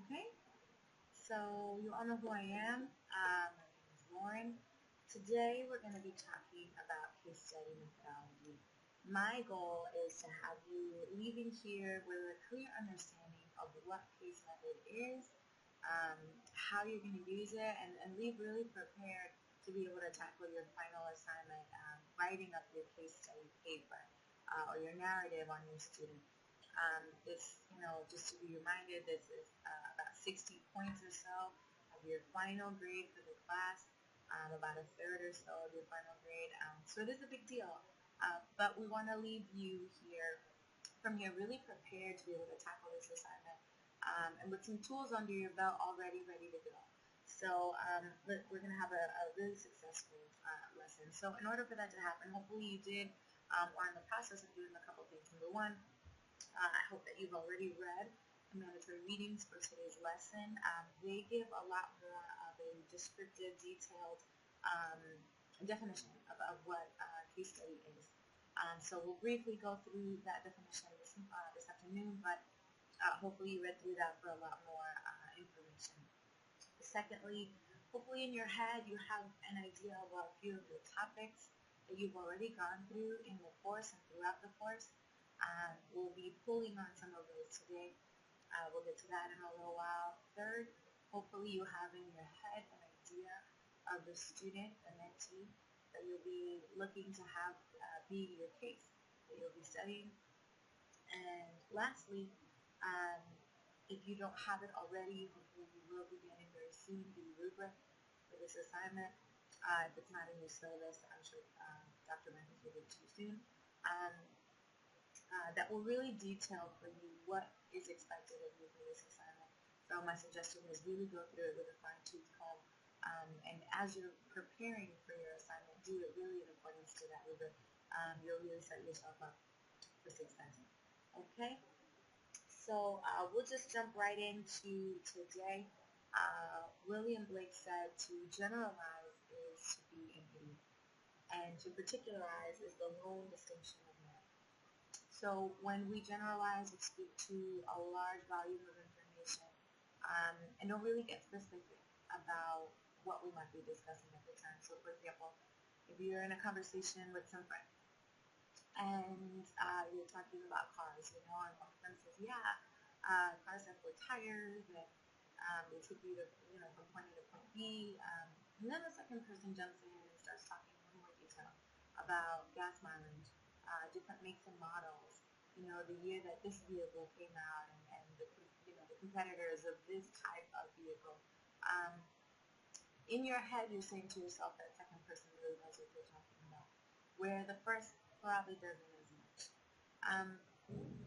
Okay, so you all know who I am. My name is Lauren. Today we're going to be talking about case study methodology. My goal is to have you leaving here with a clear understanding of what case method is, how you're going to use it, and leave really prepared to be able to tackle your final assignment, writing up your case study paper or your narrative on your student. Just to be reminded, this is about 60 points or so of your final grade for the class, about a third or so of your final grade. So it is a big deal, but we want to leave you from here really prepared to be able to tackle this assignment and with some tools under your belt already ready to go. So we're going to have a really successful lesson. So in order for that to happen, hopefully you did or in the process of doing a couple things. Number one, I hope that you've already read the mandatory readings for today's lesson. They give a lot more of a descriptive, detailed definition of what case study is. So we'll briefly go through that definition this afternoon, but hopefully you read through that for a lot more information. Secondly, hopefully in your head you have an idea of a few of the topics that you've already gone through in the course and throughout the course. We'll be pulling on some of those today. We'll get to that in a little while. Third, hopefully you have in your head an idea of the student, the mentee, that you'll be looking to have be your case, that you'll be studying. And lastly, um, if you don't have it already, hopefully you will be getting very soon the rubric for this assignment. If it's not in your syllabus, I'm sure Dr. Mathis will get it to you soon. That will really detail for you what is expected of you for this assignment. So my suggestion is really go through it with a fine-tooth comb. And as you're preparing for your assignment, do it really in accordance to that rubric. You'll really set yourself up for success. Okay? So we'll just jump right into today. William Blake said to generalize is to be impudent, and to particularize is the lone distinction of man. So when we generalize, we speak to a large volume of information and don't really get specific about what we might be discussing at the time. So for example, if you're in a conversation with some friends and you're talking about cars, and one friend says, yeah, cars have four tires and they take you to, from point A to point B. And then the second person jumps in and starts talking in more detail about gas mileage, different makes and models, the year that this vehicle came out, and the competitors of this type of vehicle. In your head, you're saying to yourself that second person really knows what they're talking about, where the first probably doesn't as much.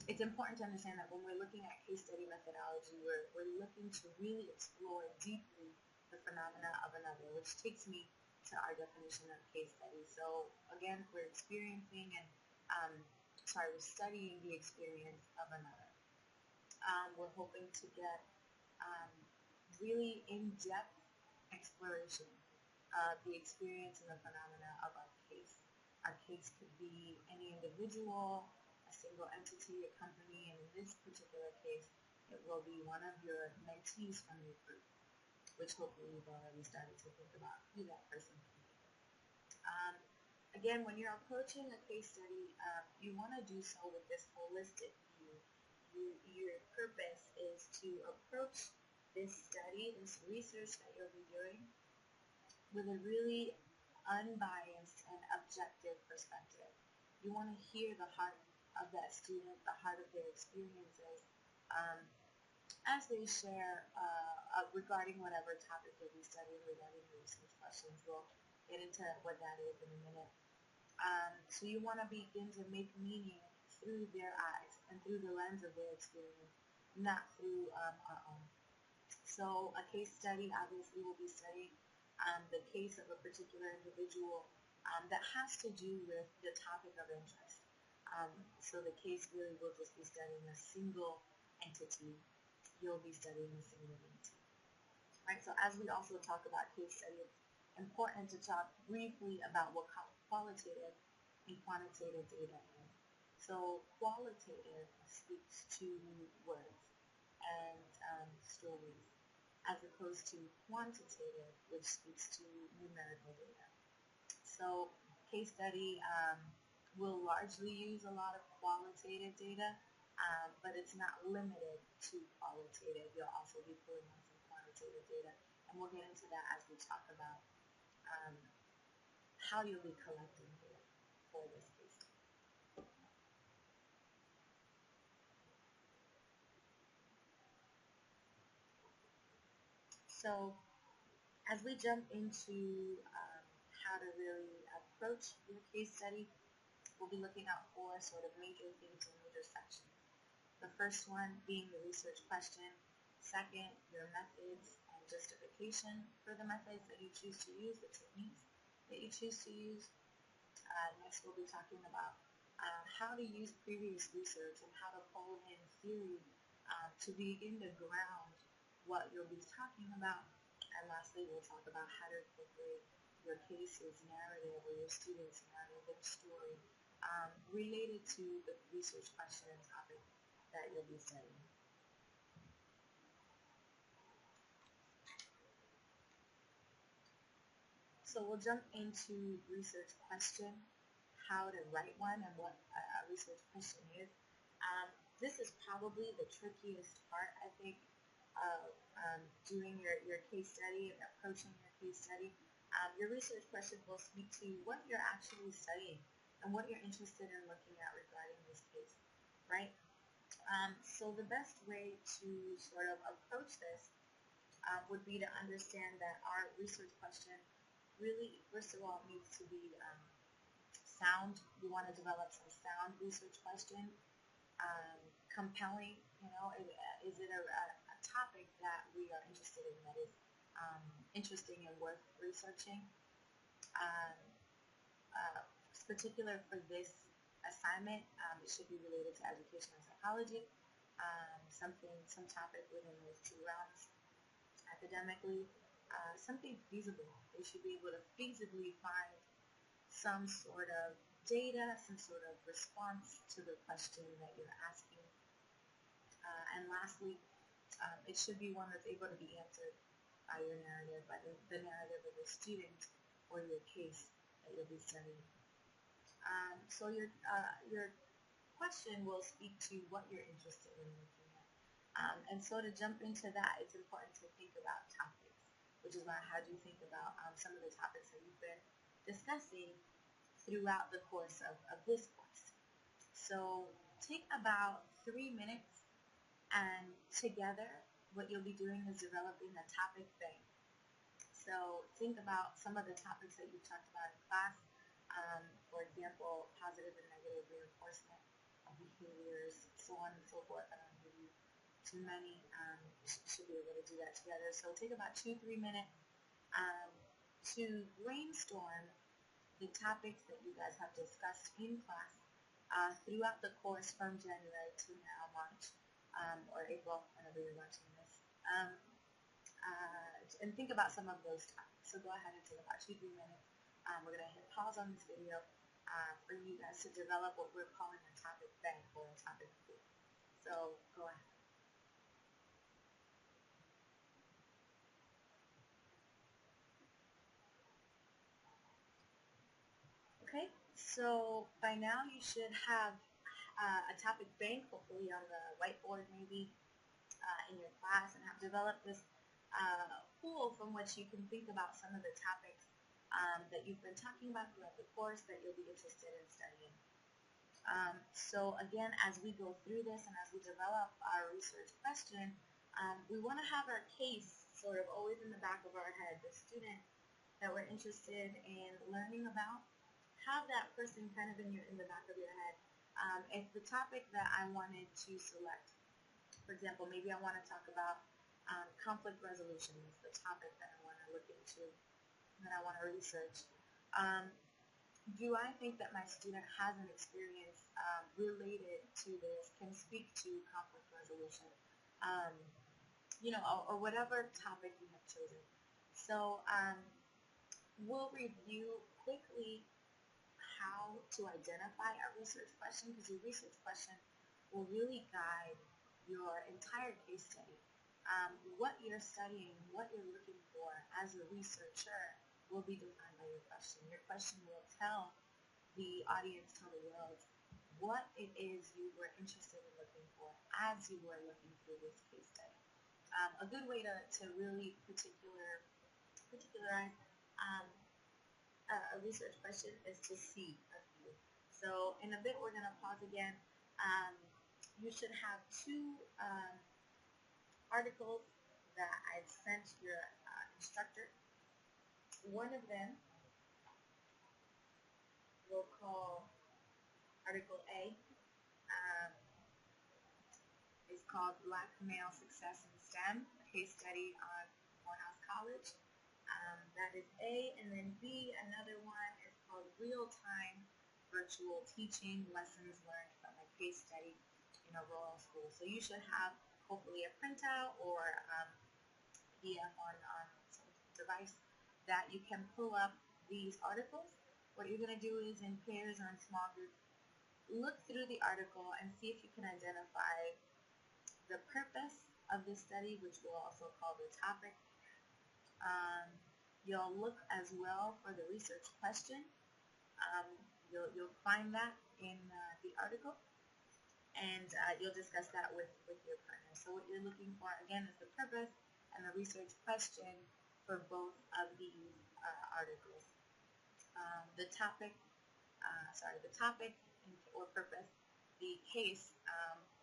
It's important to understand that when we're looking at case study methodology, we're looking to really explore deeply the phenomena of another, which takes me to our definition of case study. So again, we're experiencing and we're studying the experience of another. We're hoping to get really in-depth exploration of the experience and the phenomena of our case. Our case could be any individual, a single entity, a company, and in this particular case, it will be one of your mentees from your group, which hopefully you've already started to think about who that person can be. Again, when you're approaching a case study, you want to do so with this holistic view. Your purpose is to approach this study, this research that you'll be doing, with a really unbiased and objective perspective. You want to hear the heart of that student, the heart of their experiences, as they share regarding whatever topic you'll be studying, regarding the research questions. We'll get into what that is in a minute. So you want to begin to make meaning through their eyes and through the lens of their experience, not through our own. So a case study obviously will be studying the case of a particular individual that has to do with the topic of interest. So the case really will just be studying a single entity. You'll be studying a single entity. Right, so as we also talk about case study, it's important to talk briefly about what qualitative and quantitative data is. So qualitative speaks to words and stories. as opposed to quantitative, which speaks to numerical data. So case study will largely use a lot of qualitative data, but it's not limited to qualitative. You'll also be pulling on some quantitative data, and we'll get into that as we talk about how you'll be collecting data for this case study. So as we jump into how to really approach your case study, we'll be looking out for sort of major themes and major sections. The first one being the research question. Second, your methods and justification for the methods that you choose to use, the techniques that you choose to use. Next, we'll be talking about how to use previous research and how to pull in theory to begin to ground what you'll be talking about. And lastly, we'll talk about how to incorporate your case's narrative or your student's narrative and story related to the research question and topic that you'll be studying. So we'll jump into research question, how to write one, and what a research question is. This is probably the trickiest part, I think, of doing your case study and approaching your case study. Your research question will speak to what you're actually studying and what you're interested in looking at regarding this case, right? So the best way to sort of approach this would be to understand that our research question really, first of all, needs to be sound. We want to develop some sound research question, compelling. Is it a topic that we are interested in, that is interesting and worth researching? Particular for this assignment, it should be related to education and psychology, some topic within those two realms. Academically, something feasible. They should be able to feasibly find some sort of data, some sort of response to the question that you're asking. And lastly, it should be one that's able to be answered by your narrative, by the narrative of the student or your case that you'll be studying. So your question will speak to what you're interested in looking at. And so to jump into that, it's important to think about topics, which is how do you think about some of the topics that you've been discussing throughout the course of this course. So take about 3 minutes, and together what you'll be doing is developing a topic bank. So think about some of the topics that you talked about in class. For example, positive and negative reinforcement of behaviors, so on and so forth. I don't give you too many. Should be able to do that together. So take about 2-3 minutes to brainstorm the topics that you guys have discussed in class throughout the course from January to now March or April, whenever you're watching this. And think about some of those topics. So go ahead and take about 2-3 minutes. We're going to hit pause on this video for you guys to develop what we're calling a topic bank or a topic pool. So go ahead. Okay, so by now you should have a topic bank, hopefully on the whiteboard maybe in your class, and have developed this pool from which you can think about some of the topics that you've been talking about throughout the course that you'll be interested in studying. So again, as we go through this and as we develop our research question, we want to have our case sort of always in the back of our head, the student that we're interested in learning about. Have that person kind of in the back of your head. If the topic that I wanted to select, for example, maybe I want to talk about conflict resolution is the topic that I want to look into, that I want to research. Do I think that my student has an experience related to this, can speak to conflict resolution, or whatever topic you have chosen. So we'll review quickly how to identify a research question, because your research question will really guide your entire case study. What you're studying, what you're looking for as a researcher will be defined by your question. Your question will tell the audience, tell the world what it is you were interested in looking for as you were looking through this case study. A good way to really particularize a research question is to see a few. So in a bit we're going to pause again. You should have two articles that I've sent your instructor. One of them we'll call Article A. Is called Black Male Success in STEM, a case study on Morehouse College. That is A, and then B, another one is called Real-Time Virtual Teaching Lessons Learned from a Case Study in a Rural School. So you should have hopefully a printout or PDF on some device that you can pull up these articles. What you're going to do is in pairs or in small groups, look through the article and see if you can identify the purpose of this study, which we'll also call the topic. You'll look as well for the research question. You'll find that in the article, and you'll discuss that with your partner. So what you're looking for, again, is the purpose and the research question for both of these articles. The topic or purpose, the case,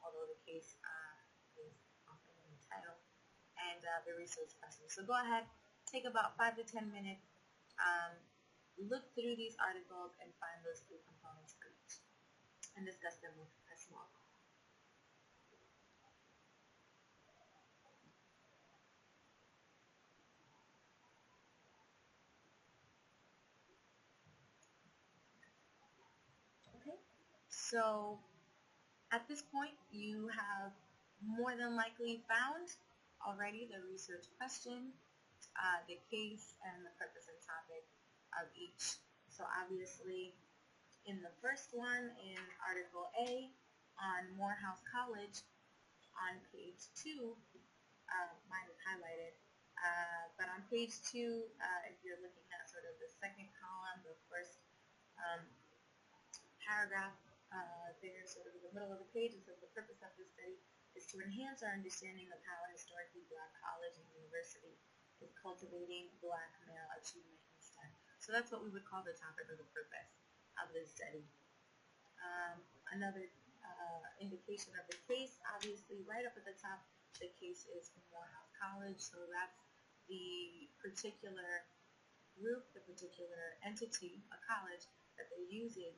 although the case is often in the title, and the research question. So go ahead, take about 5 to 10 minutes, look through these articles and find those three components for each, and discuss them with a small group. Okay, so at this point you have more than likely found already the research question, the case, and the purpose and topic of each. So obviously in the first one, in Article A on Morehouse College, on page 2, mine is highlighted, but on page 2, if you're looking at sort of the second column, the first paragraph there, sort of in the middle of the page, it says the purpose of this study is to enhance our understanding of how a historically Black college and university is cultivating Black male achievement in STEM. So that's what we would call the topic or the purpose of this study. Another indication of the case, obviously right up at the top, the case is from Morehouse College, so that's the particular group, the particular entity, a college, that they're using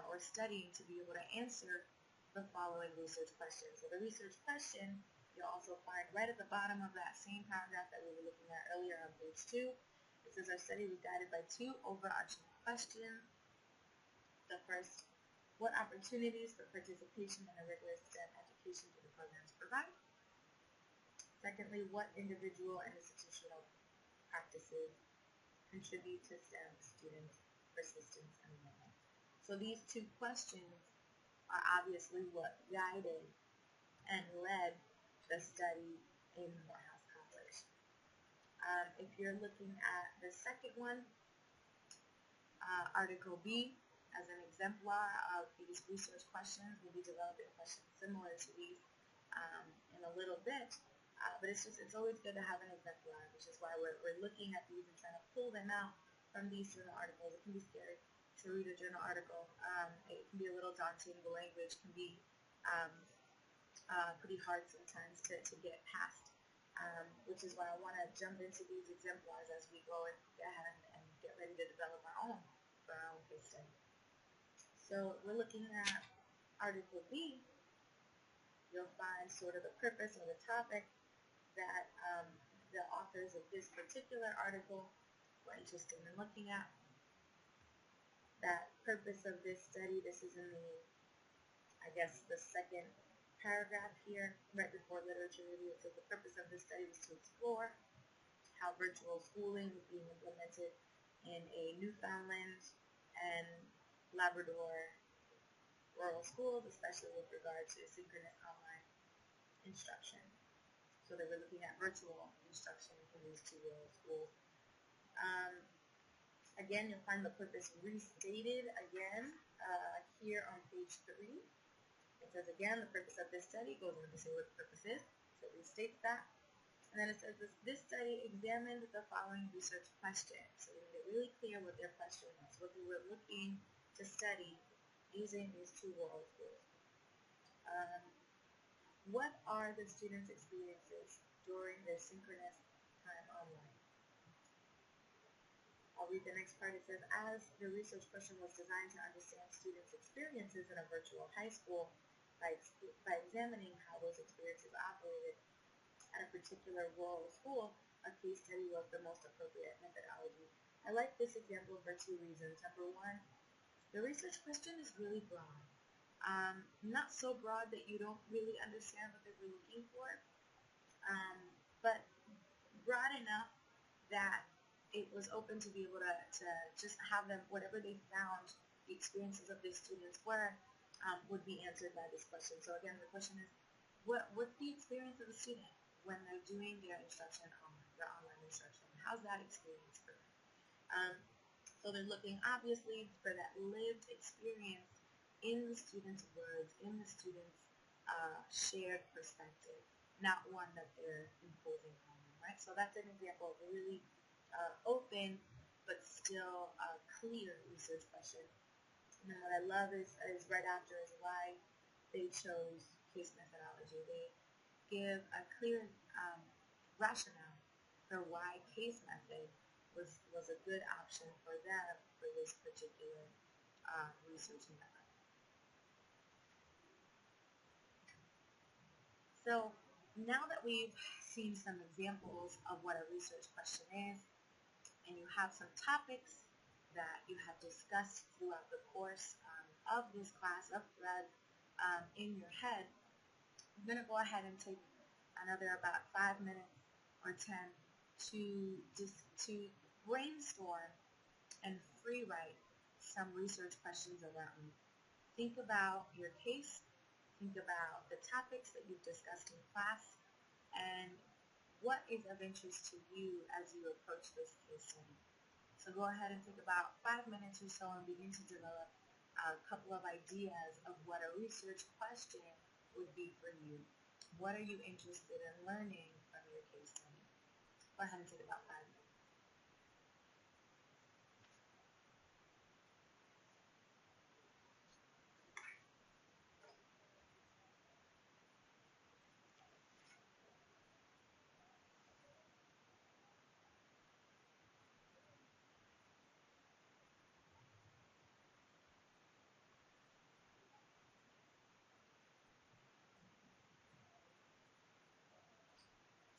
or studying to be able to answer the following research questions. So the research question you'll also find right at the bottom of that same paragraph that we were looking at earlier on page 2. It says our study was guided by 2 overarching questions. The first, what opportunities for participation in a rigorous STEM education do the programs provide? Secondly, what individual and institutional practices contribute to STEM student persistence and learning? So these 2 questions are obviously what guided and led the study in Morehouse College. If you're looking at the second one, Article B, as an exemplar of these research questions, we'll be developing questions similar to these in a little bit, but it's always good to have an exemplar, which is why we're looking at these and trying to pull them out from these journal articles. It can be scary to read a journal article. It can be a little daunting. The language can be pretty hard sometimes to get past, which is why I want to jump into these exemplars as we go and get ahead and get ready to develop our own case study. So we're looking at Article B. You'll find sort of the purpose or the topic that the authors of this particular article were interested in looking at. That purpose of this study, this is in the second paragraph here, right before literature review. It says the purpose of this study was to explore how virtual schooling is being implemented in a Newfoundland and Labrador rural schools, especially with regard to synchronous online instruction. So So they were looking at virtual instruction in these two world schools. Again, you'll find the purpose restated again here on page 3. It says again, the purpose of this study goes on to say what the purpose is. So it restates that. And then it says this study examined the following research questions. So we made it really clear what their question was, what they were looking to study using these two world schools. What are the students' experiences during their synchronous time online? I'll read the next part. It says, as the research question was designed to understand students' experiences in a virtual high school by examining how those experiences operated at a particular rural school, a case study was the most appropriate methodology. I like this example for 2 reasons. Number one, the research question is really broad. Not so broad that you don't really understand what they were looking for, but broad enough that it was open to be able to just have them, whatever they found the experiences of their students were, would be answered by this question. So again, the question is, what's the experience of the student when they're doing their instruction online, their online instruction? How's that experience for them? So they're looking, obviously, for that lived experience in the student's words, in the student's shared perspective, not one that they're imposing on them, right? So that's an example of a really open but still clear research question. And then what I love is right after is why they chose case methodology. They give a clear rationale for why case method was a good option for them for this particular research method. So now that we've seen some examples of what a research question is, and you have some topics that you have discussed throughout the course of this class of thread in your head, I'm going to go ahead and take another about 5 minutes or 10 to brainstorm and free write some research questions around. Think about your case, think about the topics that you've discussed in class, and what is of interest to you as you approach this case study. So go ahead and take about 5 minutes or so and begin to develop a couple of ideas of what a research question would be for you. What are you interested in learning from your case study? Go ahead and take about 5 minutes.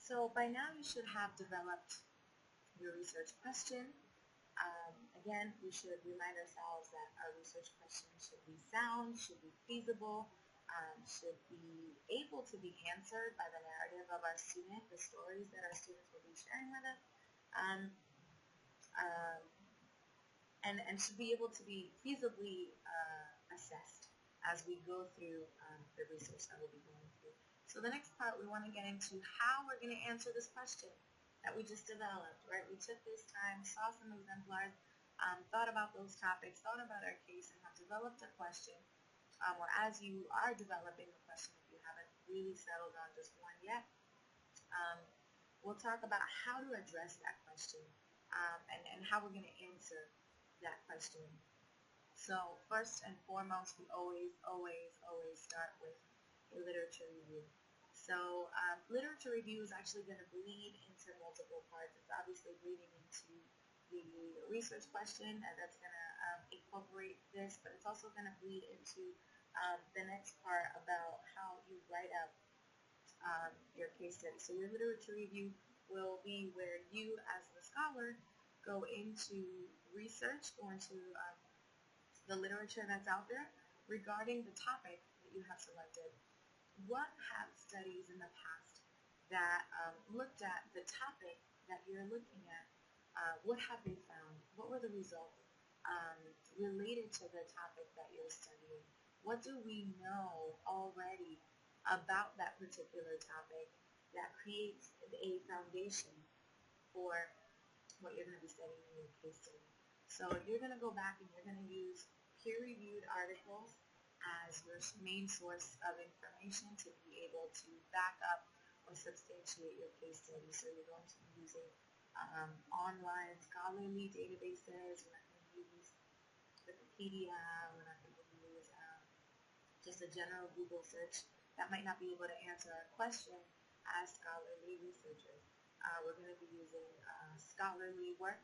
So by now you should have developed your research question. Again, we should remind ourselves that our research question should be sound, should be feasible, should be able to be answered by the narrative of our student, the stories that our students will be sharing with us, and should be able to be feasibly assessed as we go through the research that we'll be going through. So the next part, we want to get into how we're going to answer this question that we just developed, right? We took this time, saw some exemplars, thought about those topics, thought about our case, and have developed a question. Or as you are developing the question, if you haven't really settled on just one yet, we'll talk about how to address that question and how we're going to answer that question. So first and foremost, we always start with a literature review. So literature review is actually going to bleed into multiple parts. It's obviously bleeding into the research question, and that's going to incorporate this, but it's also going to bleed into the next part about how you write up your case study. So your literature review will be where you, as the scholar, go into research, go into the literature that's out there regarding the topic that you have selected. What have studies in the past that looked at the topic that you're looking at, what have they found? What were the results related to the topic that you're studying? What do we know already about that particular topic that creates a foundation for what you're going to be studying in your case study. So you're going to go back and you're going to use peer-reviewed articles as your main source of information to be able to back up or substantiate your case study. So you're going to be using online scholarly databases. We're not going to use Wikipedia. We're not going to use just a general Google search that might not be able to answer our question as scholarly researchers. We're going to be using scholarly work,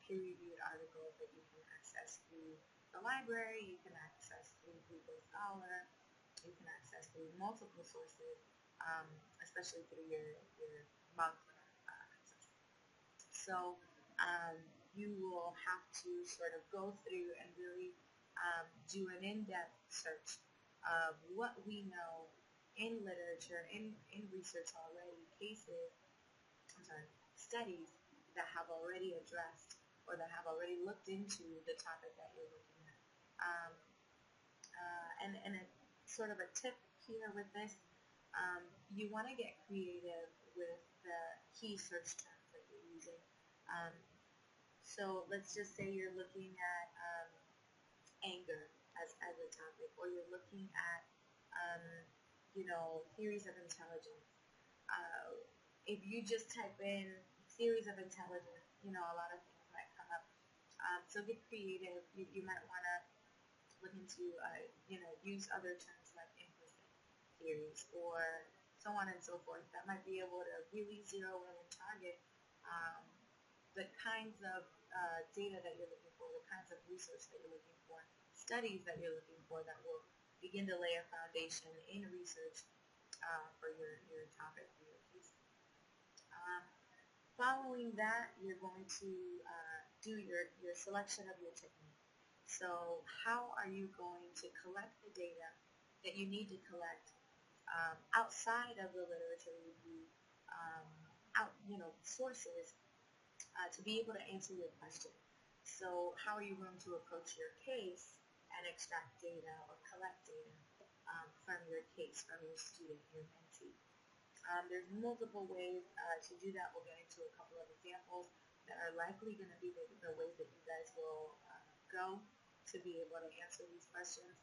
peer-reviewed articles that you can access through the library, you can access through Google Scholar, you can access through multiple sources, especially through your modular access. So you will have to sort of go through and really do an in-depth search of what we know in literature, in research already, studies that have already addressed or that have already looked into the topic that you're looking at. And a sort of a tip here with this, you want to get creative with the key search terms that you're using. So let's just say you're looking at anger as a topic, or you're looking at theories of intelligence. If you just type in theories of intelligence, a lot of things might come up. So get creative. You might want to look into, use other terms like implicit theories or so on and so forth. That might be able to really zero in and target the kinds of data that you're looking for, the kinds of research that you're looking for, studies that you're looking for that will begin to lay a foundation in research for your topic, for your case. Following that, you're going to do your selection of your technique. So how are you going to collect the data that you need to collect outside of the literature review, sources to be able to answer your question? So how are you going to approach your case and extract data or collect data from your case, from your student, your mentee? There's multiple ways to do that. We'll get into a couple of examples that are likely going to be the ways that you guys will go to be able to answer these questions.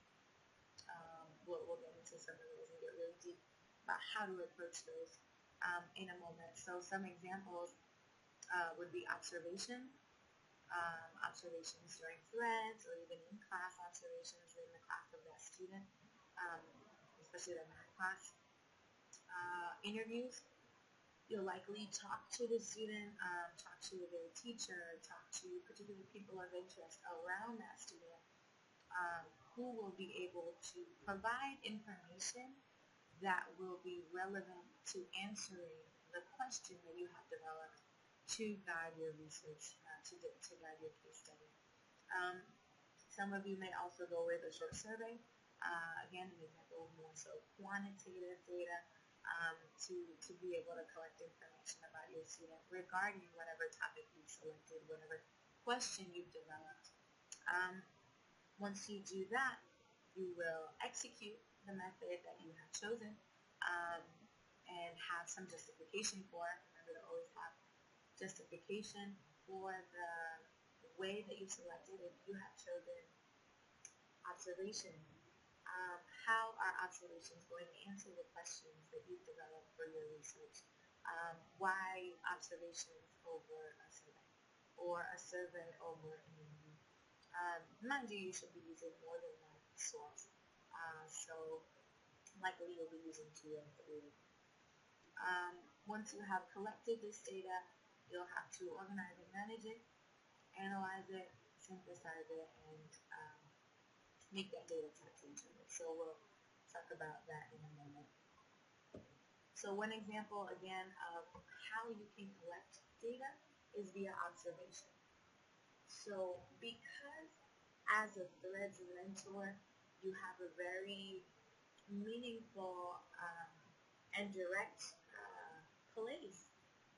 We'll get into some of those and get really deep about how to approach those in a moment. So some examples would be observations during threads, or even in class observations in the class of that student, especially the math class. Interviews, you'll likely talk to the student, talk to their teacher, talk to particular people of interest around that student who will be able to provide information that will be relevant to answering the question that you have developed to guide your research, to guide your case study. Some of you may also go with a short survey. Again, an example of more so quantitative data to be able to collect information about your student regarding whatever topic you've selected, whatever question you've developed. Once you do that, you will execute the method that you have chosen and have some justification for it. Remember to always have justification for the way that you selected. If you have chosen observation, how are observations going to answer the questions that you've developed for your research? Why observations over a survey, or a survey over an interview? Mind you, you should be using more than one source. So likely you'll be using 2 or 3. Once you have collected this data, you'll have to organize and manage it, analyze it, synthesize it, and make that data text into it. So we'll talk about that in a moment. So one example, again, of how you can collect data is via observation. So because as a Threads mentor, you have a very meaningful and direct place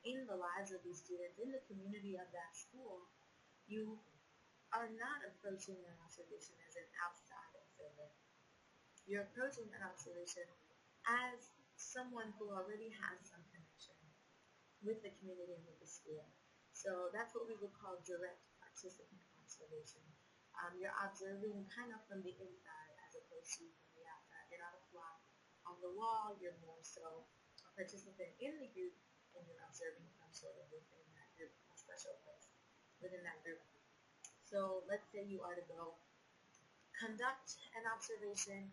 in the lives of these students, in the community of that school, you are not approaching an observation as an outside observer. You're approaching an observation as someone who already has some connection with the community and with the school. So that's what we would call direct participant observation. You're observing kind of from the inside as opposed to from the outside. You're not a fly on the wall, you're more so a participant in the group, and you're observing from sort of within that group, a special place within that group. So let's say you are to go conduct an observation.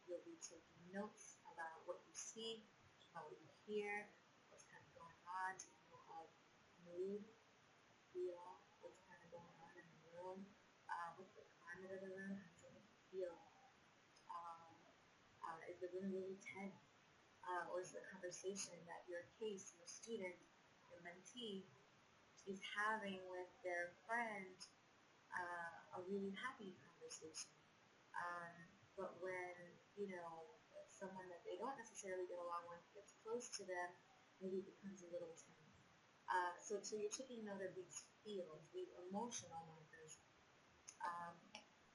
You'll be taking notes about what you see, about what you hear, what's kind of going on, of mood, feel, what's kind of going on in the room, what's the climate of the room, how does it feel? Is the room really tense? Or is the conversation that your case, your student, your mentee is having with their friend a really happy conversation? But when, someone that they don't necessarily get along with gets close to them, maybe it becomes a little tense. So you're taking note of these feels, these emotional markers,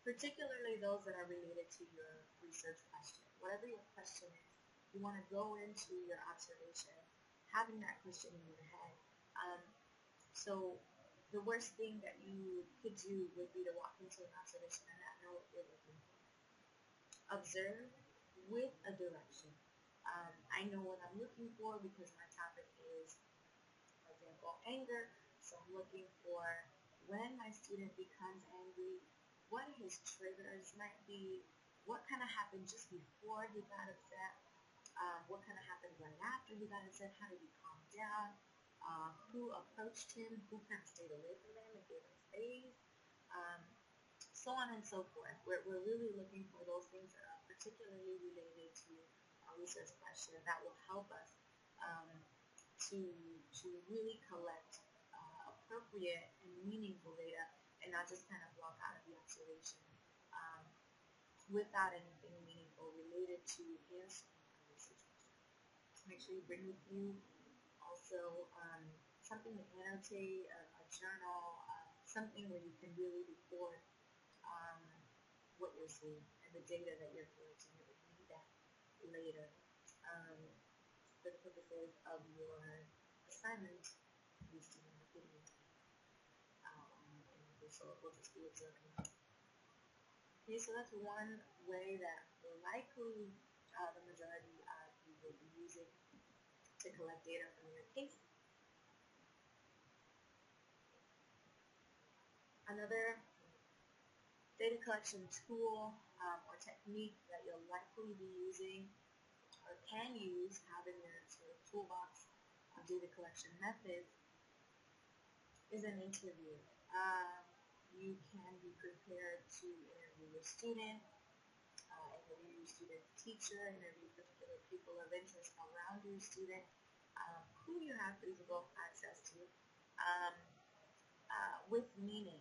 particularly those that are related to your research question. Whatever your question is, you want to go into your observation having that question in your head. So the worst thing that you could do would be to walk into an observation and not know what you're looking for. Observe with a direction. I know what I'm looking for because my topic is, for example, anger. So I'm looking for when my student becomes angry, what his triggers might be, what kind of happened just before he got upset, what kind of happened right after he got upset, how did he calm down, who approached him, who kind of stayed away from him and gave him space, so on and so forth. We're really looking for those things that are particularly related to our research question that will help us to really collect appropriate and meaningful data and not just kind of walk out of the observation without anything meaningful related to answering our research question. Make sure you bring with you also something to annotate, a journal, something where you can really record what you're seeing and the data that you're collecting. You're going to need that later for the purposes of your assignment. These two are getting and this will just be observing. Okay, so that's one way that likely the majority of you will be using to collect data from your case. Another data collection tool or technique that you'll likely be using or can use, have in your sort of toolbox of data collection methods, is an interview. You can be prepared to interview your student, interview your student's teacher, interview particular people of interest around your student, who you have feasible access to, with meaning,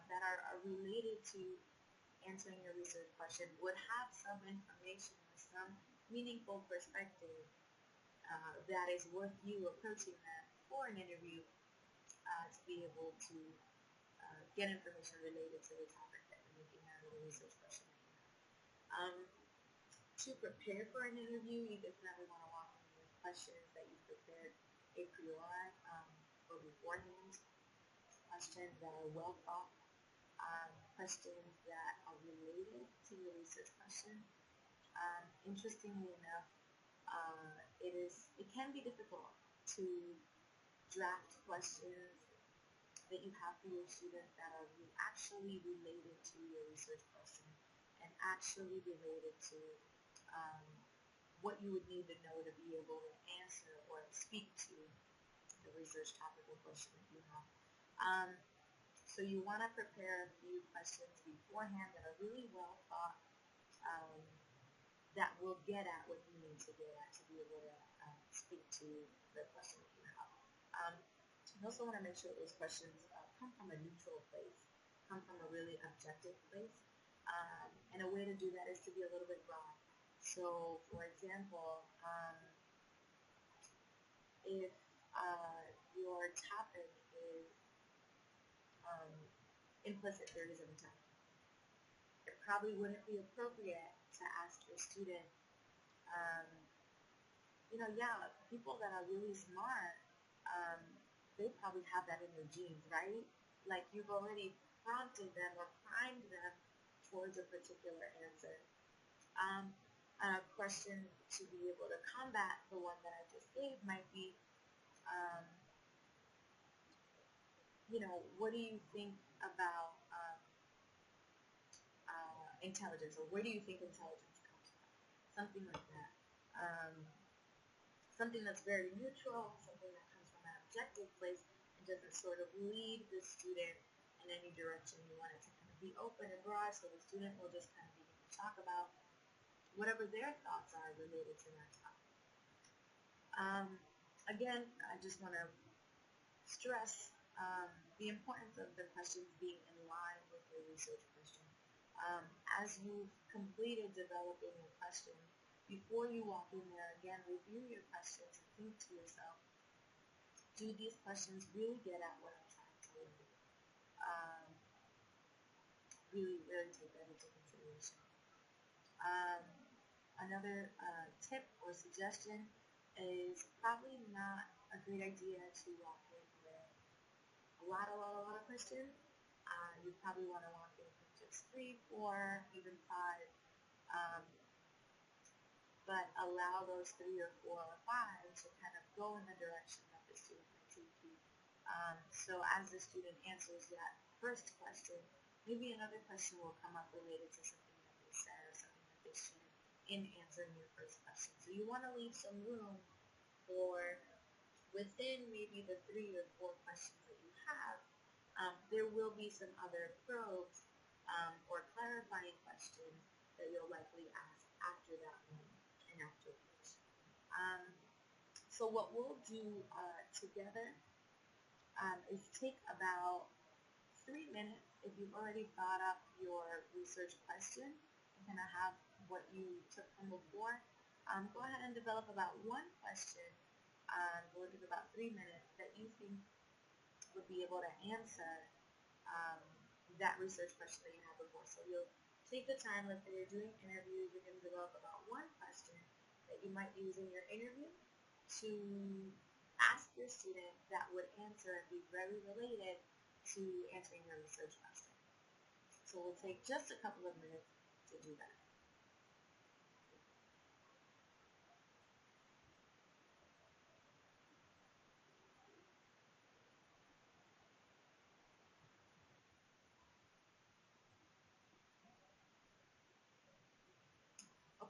that are related to answering your research question, would have some information or some meaningful perspective that is worth you approaching them for an interview to be able to get information related to the topic that you're looking at or the research question that you have. To prepare for an interview, you definitely want to walk in with questions that you've prepared a priori or beforehand, questions that are well thought, questions that are related to your research question. Interestingly enough, it can be difficult to draft questions that you have for your students that are actually related to your research question and actually related to what you would need to know to be able to answer or speak to the research topic or question that you have. So you want to prepare a few questions beforehand that are really well thought, that will get at what you need to get at to be able to speak to the question that you have. You also want to make sure that those questions come from a neutral place, come from a really objective place. And a way to do that is to be a little bit broad. So, for example, if your topic is implicit theories of intent, it probably wouldn't be appropriate to ask your student yeah, people that are really smart, um, they probably have that in their genes, right? Like you've already prompted them or primed them towards a particular answer. Um, a question to be able to combat the one that I just gave might be, um, what do you think about intelligence, or where do you think intelligence comes from? Something like that. Um, Something that's very neutral, something that comes from an objective place and doesn't sort of lead the student in any direction. You want it to kind of be open and broad so the student will just kind of begin to talk about whatever their thoughts are related to that topic. Again, I just want to stress the importance of the questions being in line with your research question. As you've completed developing your question, before you walk in there, again, review your questions and think to yourself, do these questions really get at what I'm trying to learn? Um, really take that into consideration. Um, Another tip or suggestion is probably not a great idea to walk in with a lot of questions. You probably want to walk in with just 3, 4, even 5, um, but allow those 3 or 4 or 5 to kind of go in the direction that the student might take you. So as the student answers that first question, maybe another question will come up related to something that they said or something that they shared in answering your first question. So you want to leave some room for, within maybe the 3 or 4 questions that you have, there will be some other probes or clarifying questions that you'll likely ask after that one and afterwards. So what we'll do together is take about 3 minutes. If you've already thought up your research question and kind of have what you took from before, go ahead and develop about one question. We'll give about 3 minutes that you think would be able to answer um, that research question that you had before. So you'll take the time, let's say you're doing interviews, you're going to develop about one question that you might use in your interview to ask your student that would answer and be very related to answering your research question. So we'll take just a couple of minutes to do that.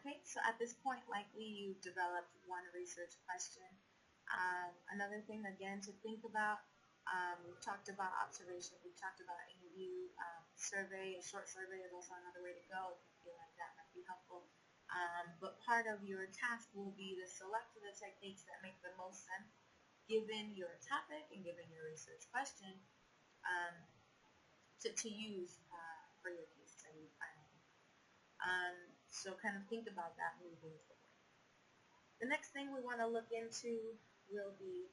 Okay, so at this point, likely you've developed one research question. Another thing, again, to think about, we've talked about observation, we've talked about interview, survey. A short survey is also another way to go if you feel like that might be helpful. But part of your task will be to select the techniques that make the most sense given your topic and given your research question um, to use for your case study finally. So kind of think about that moving forward. The next thing we want to look into will be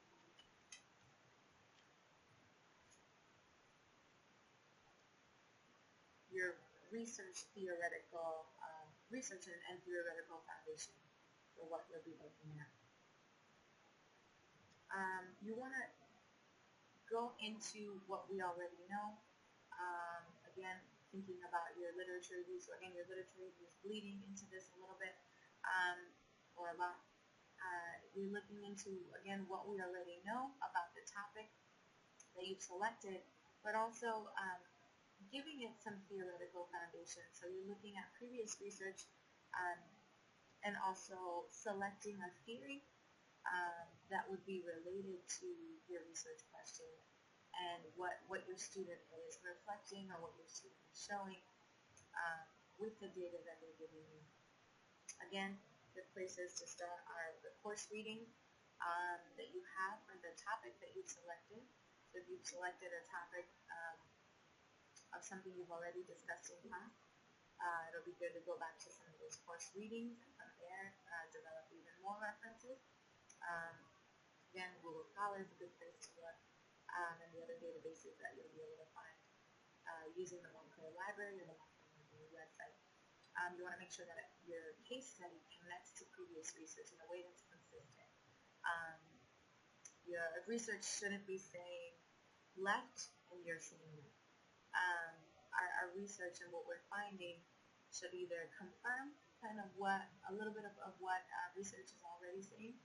your research and theoretical foundation for what you'll be looking at. You want to go into what we already know. Again, thinking about your literature review. So again, your literature review is bleeding into this a little bit, or a lot. You're looking into, again, what we already know about the topic that you've selected, but also giving it some theoretical foundation. So you're looking at previous research and also selecting a theory that would be related to your research question and what your student is reflecting or what your student is showing with the data that they're giving you. Again, the places to start are the course reading that you have for the topic that you've selected. So if you've selected a topic of something you've already discussed in class, it'll be good to go back to some of those course readings and from there develop even more references. Again, Google Scholar is a good place to look, and the other databases that you'll be able to find using the Montclair Library or the Montclair Library website. You want to make sure that your case study connects to previous research in a way that's consistent. Um, your research shouldn't be saying left and you're saying right. Our research and what we're finding should either confirm kind of a little bit of what research is already saying,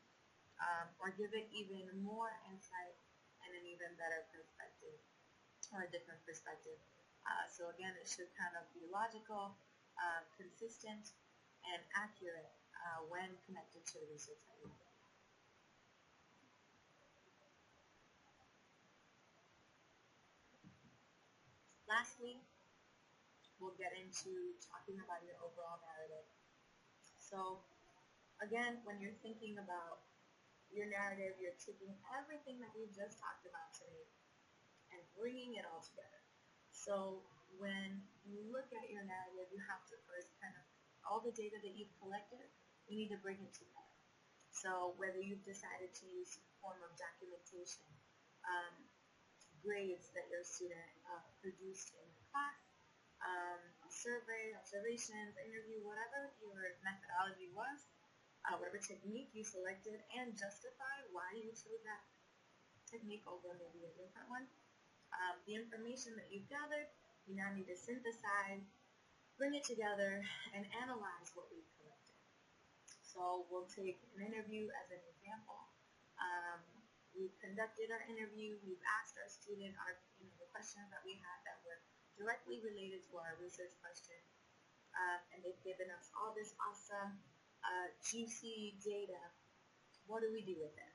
or give it even more insight and an even better perspective or a different perspective. So again, it should kind of be logical, consistent, and accurate when connected to the research that you're doing. Lastly, we'll get into talking about your overall narrative. So again, when you're thinking about your narrative, you're taking everything that we've just talked about today and bringing it all together. So when you look at your narrative, you have to first kind of, all the data that you've collected, you need to bring it together. So whether you've decided to use some form of documentation, grades that your student produced in the class, survey, observations, interview, whatever your methodology was, whatever technique you selected, and justify why you chose that technique over maybe a different one. The information that you've gathered, you now need to synthesize, bring it together, and analyze what we've collected. So we'll take an interview as an example. We've conducted our interview, we've asked our student the questions that we had that were directly related to our research question, and they've given us all this awesome, juicy data. What do we do with it?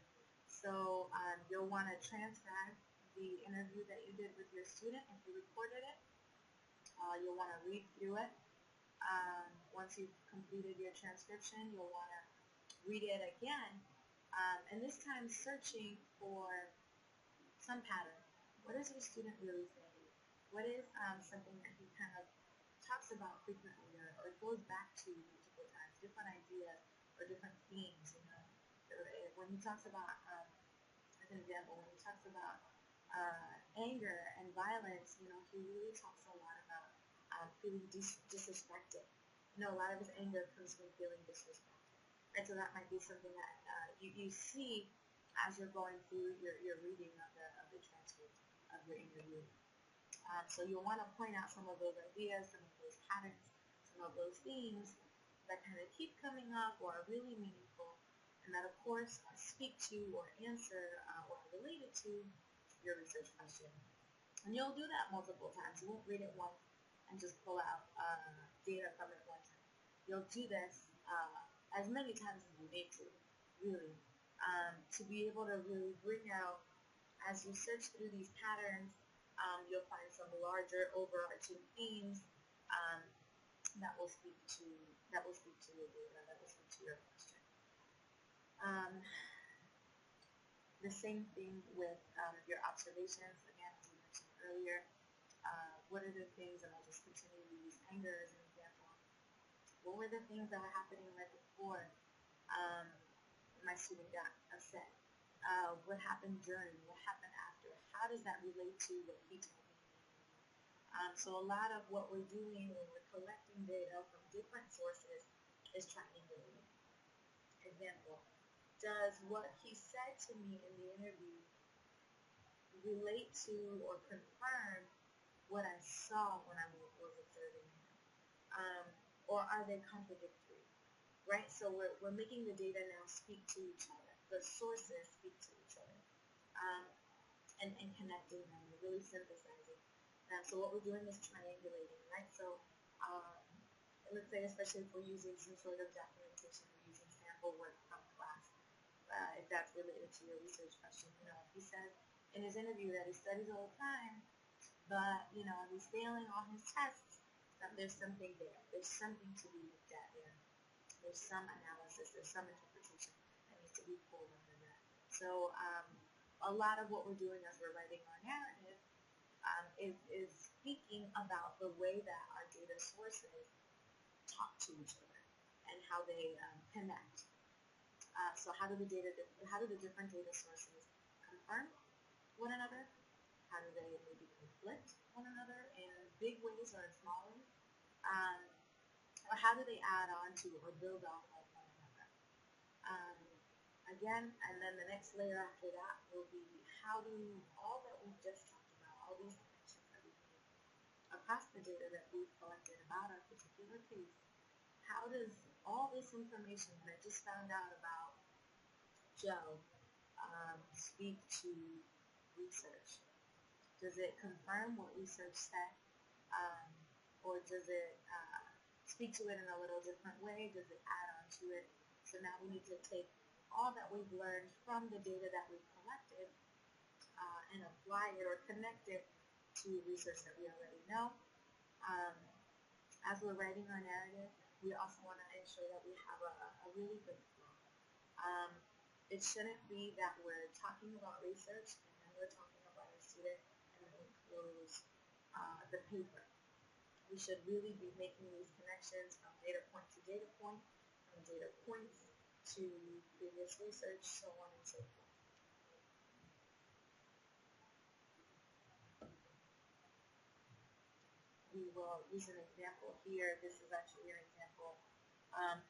So you'll want to transcribe the interview that you did with your student if you recorded it. You'll want to read through it. Once you've completed your transcription, you'll want to read it again, and this time searching for some pattern. What is your student really saying? What is something that he kind of talks about frequently or goes back to multiple times, different ideas or different themes, when he talks about, as an example, when he talks about anger and violence, he really talks a lot about feeling disrespected. A lot of his anger comes from feeling disrespected. And so that might be something that you see as you're going through your reading of the transcript of your interview. So you'll want to point out some of those ideas, some of those patterns, some of those themes that kind of keep coming up or are really meaningful, and that of course speak to or answer or are related to your research question. And you'll do that multiple times. You won't read it once and just pull out data from it one time. You'll do this as many times as you need to, really, to be able to really bring out, as you search through these patterns, you'll find some larger overarching themes that will speak to your data, that will speak to your question. The same thing with your observations. Again, as we mentioned earlier, what are the things, and I'll just continue to use anger as an example. What were the things that were happening right before my student got upset? What happened during? What happened after? How does that relate to what he told me? So a lot of what we're doing when we're collecting data from different sources is triangulating. Example, does what he said to me in the interview relate to or confirm what I saw when I was observing him? Or are they contradictory? Right? So we're making the data now speak to each other. The sources speak to each other. And connecting them, really synthesizing. So what we're doing is triangulating, right? So let's say, especially if we're using some sort of documentation, we're using sample work from class, if that's related to your research question. He says in his interview that he studies all the time, but he's failing all his tests. There's something there. There's something to be looked at there. There's some analysis. There's some interpretation that needs to be pulled under that. So a lot of what we're doing as we're writing our narrative is speaking about the way that our data sources talk to each other and how they connect. So how do the different data sources confirm one another? How do they maybe conflict one another in big ways or in small ways? Or how do they add on to or build off of one another? Again, and then the next layer after that will be how do all that we've just talked about, all these connections that we've made across the data that we've collected about our particular case, how does all this information that I just found out about Joe speak to research? Does it confirm what research said? Or does it speak to it in a little different way? Does it add on to it? So now we need to take all that we've learned from the data that we've collected and apply it or connect it to research that we already know. As we're writing our narrative, we also want to ensure that we have a really good flow. It shouldn't be that we're talking about research and then we're talking about our student and then we close the paper. We should really be making these connections from data point to data point, from data points to previous research, so on and so forth. We will use an example here. This is actually an example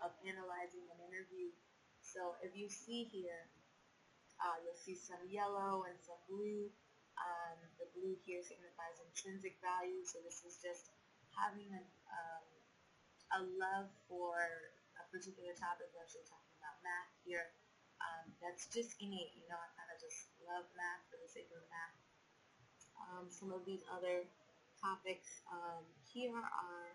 of analyzing an interview. So if you see here, you'll see some yellow and some blue. The blue here signifies intrinsic value, so this is just having a love for a particular topic. We're actually talking about math here. That's just innate, you know, I kind of just love math for the sake of math. Some of these other topics here are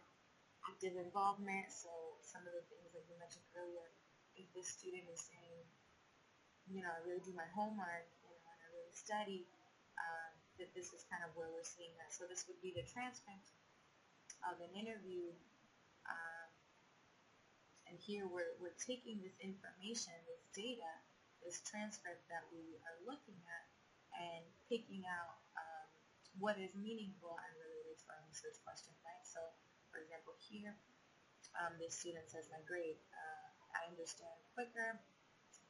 active involvement, so some of the things like we mentioned earlier, if the student is saying, you know, I really do my homework, you know, and I really study, that this is kind of where we're seeing that. So this would be the transcript of an interview, and here we're taking this information, this data, this transcript that we are looking at, and picking out what is meaningful and related to our research question, right? So, for example, here, this student says, my grade, I understand quicker,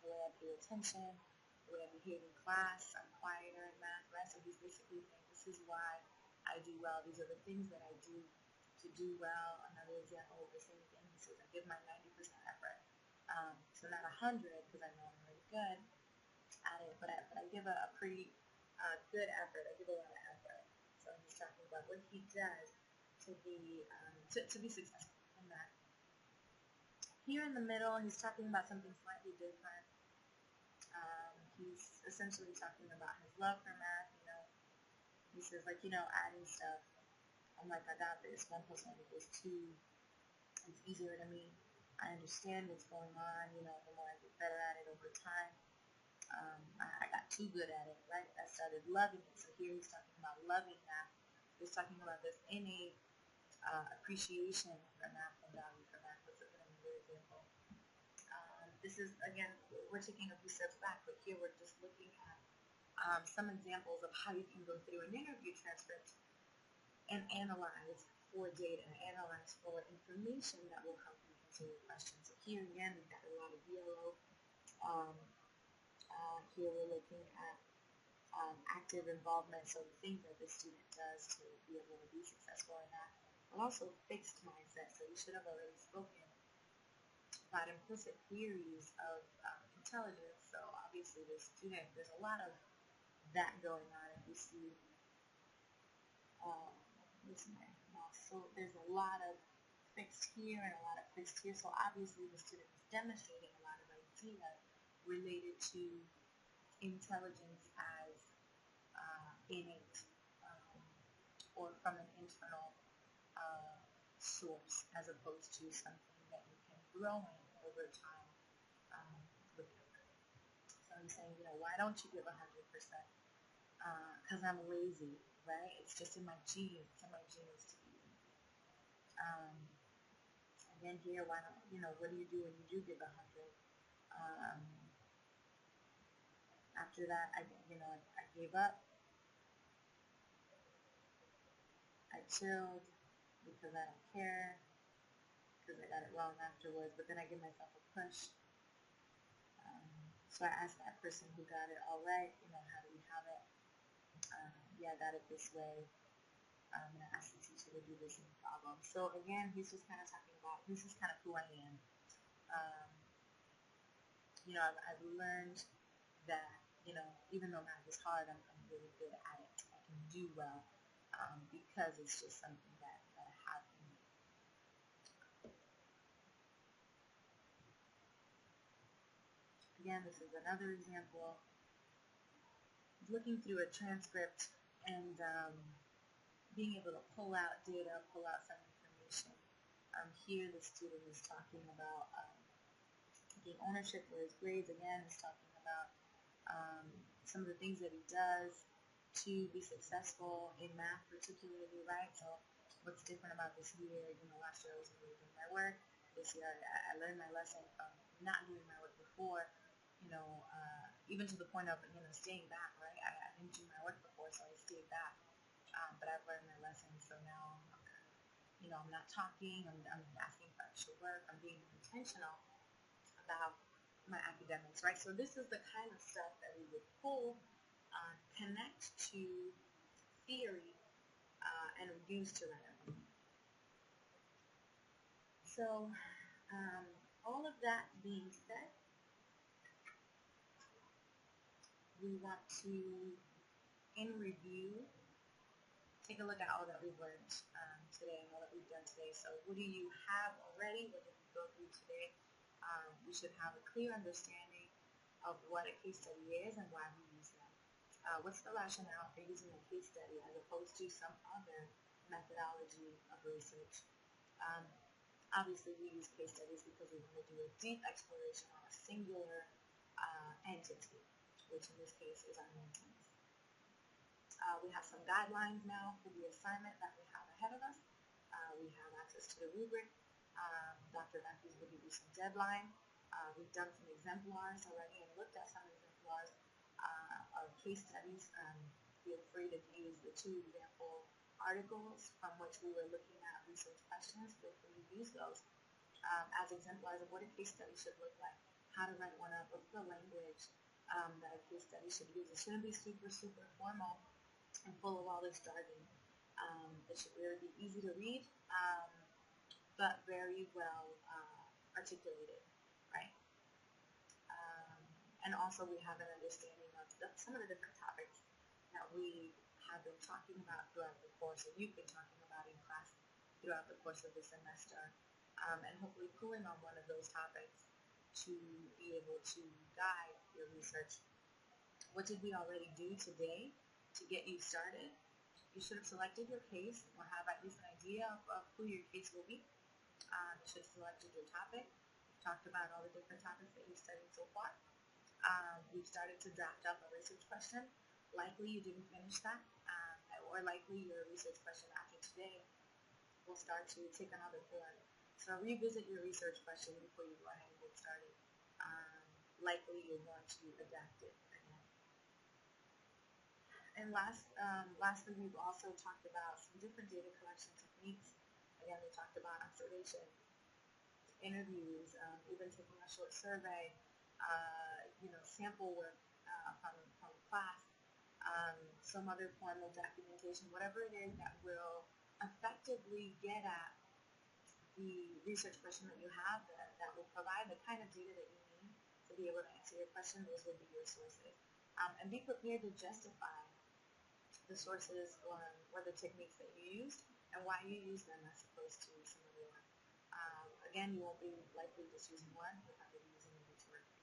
the way I pay attention, the way I behave in class, I'm quieter in math, right? So he's basically saying, this is why I do well, these are the things that I do to do well. Another example of the same thing, he says, I give my 90% effort. So not 100, because I know I'm really good at it, but I give a pretty good effort. I give a lot of effort. So he's talking about what he does to be successful in that. Here in the middle, he's talking about something slightly different. He's essentially talking about his love for math. You know, he says, like, you know, adding stuff. I'm like, I got this. 1 + 1 = 2. It's easier to me. I understand what's going on. You know, the more I get better at it over time. I got too good at it, right? I started loving it. So here he's talking about loving math. He's talking about this innate appreciation for math and value for math. Let's look at another example. This is, again, we're taking a few steps back, but here we're just looking at some examples of how you can go through an interview transcript and analyze for data, analyze for information that will help you answer your question. So here again, we've got a lot of yellow. Here we're looking at active involvement, so the things that the student does to be able to be successful in that, but also fixed mindset. So we should have already spoken about implicit theories of intelligence. So obviously the student, there's a lot of that going on. If you see, so there's a lot of fixed here and a lot of fixed here. So obviously the student is demonstrating a lot of ideas related to intelligence as innate or from an internal source, as opposed to something that you can grow in over time with your grade. So I'm saying, you know, why don't you give 100%? Because I'm lazy, right? It's just in my genes. It's in my genes to be. Again, here, why don't, you know, what do you do when you do give 100? After that, I gave up. I chilled because I don't care, because I got it wrong afterwards, but then I give myself a push. So I asked that person who got it all right, you know, how do we have it? Yeah, I got it this way. And I asked the teacher to do this in the problem. So again, he's just kind of talking about, this is kind of who I am. I've learned that, even though math is hard, I'm really good at it. I can do well because it's just something that I have in me. Again, this is another example. Looking through a transcript and being able to pull out data, pull out some information. Here the student is talking about taking ownership for his grades. Again, he's talking about some of the things that he does to be successful in math particularly, right? So what's different about this year? Last year I wasn't really doing my work. This year I learned my lesson from not doing my work before, even to the point of, staying back, right? I didn't do my work before, so I stayed back. But I've learned my lesson, so now I'm kind of, I'm not talking, I'm asking for extra work, I'm being intentional about my academics, right? So this is the kind of stuff that we would pull, connect to theory, and use to learn. So all of that being said, we want to, in review, take a look at all that we've learned today and all that we've done today. So what do you have already? What did we go through today? We should have a clear understanding of what a case study is and why we use them. What's the rationale for using a case study as opposed to some other methodology of research? Obviously, we use case studies because we want to do a deep exploration on a singular entity, which in this case is our maintenance. We have some guidelines now for the assignment that we have ahead of us. We have access to the rubric. Dr. Matthews will give you some deadline. We've done some exemplars already and looked at some exemplars of case studies. Feel free to use the 2 example articles from which we were looking at research questions. Feel free to use those as exemplars of what a case study should look like, how to write one up, what's the language that a case study should use. It shouldn't be super, super formal and full of all this jargon. It should really be easy to read, but very well articulated, right? And also we have an understanding of some of the different topics that we have been talking about throughout the course, or you've been talking about in class throughout the course of the semester, and hopefully pulling on one of those topics to be able to guide your research. What did we already do today to get you started? You should have selected your case or have at least an idea of who your case will be. You should have selected your topic. We've talked about all the different topics that you've studied so far. We've started to draft up a research question. Likely you didn't finish that, or likely your research question after today will start to take another form. So revisit your research question before you go ahead and get started. Likely you're going to adapt it again. And lastly, we've also talked about some different data collection techniques. Again, we talked about observation, interviews, even taking a short survey, sample work from class, some other form of documentation, whatever it is that will effectively get at the research question that you have, that will provide the kind of data that you need to be able to answer your question. Those will be your sources. And be prepared to justify the sources or the techniques that you used and why you use them as opposed to some other one. Again, you won't be likely just using one, you'll probably be using maybe 2 or 3.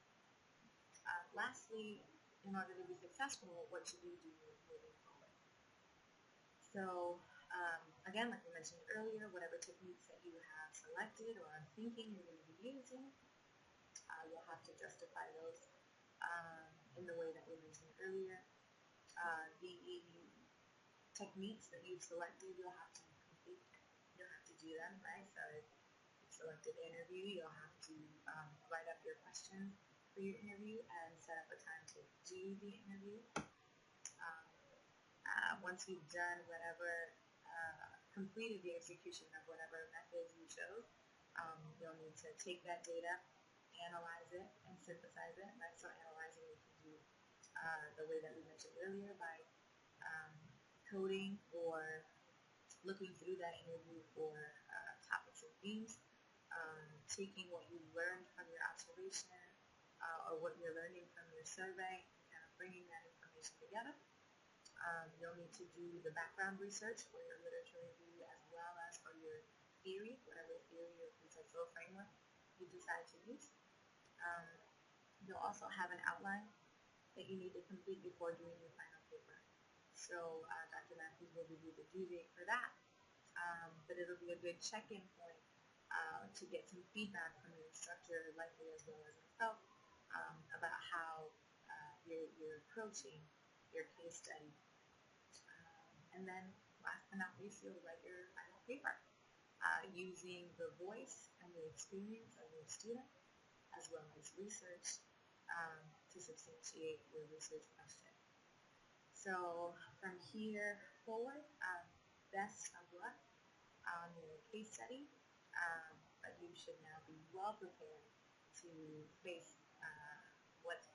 Lastly, in order to be successful, what should you do moving forward? So, again, like we mentioned earlier, whatever techniques that you have selected or are thinking you're going to be using, you'll have to justify those in the way that we mentioned earlier. The techniques that you've selected, you'll have to complete. You'll have to do them, right? So if you've selected interview, you'll have to write up your questions for your interview and set up a time to do the interview. Once you've done whatever, completed the execution of whatever methods you chose, you'll need to take that data, analyze it, and synthesize it, right? So analyzing you can do the way that we mentioned earlier by coding or looking through that interview for topics and themes, taking what you learned from your observation, or what you're learning from your survey, and kind of bringing that information together. You'll need to do the background research for your literature review as well as for your theory, whatever theory or conceptual framework you decide to use. You'll also have an outline that you need to complete before doing your final paper. So Dr. Matthews will give you the due date for that, but it'll be a good check-in point to get some feedback from your instructor, likely as well as yourself, about how you're approaching your case study. And then, last but not least, you'll write your final paper using the voice and the experience of your student, as well as research to substantiate your research question. So from here forward, best of luck on your case study, but you should now be well prepared to face what's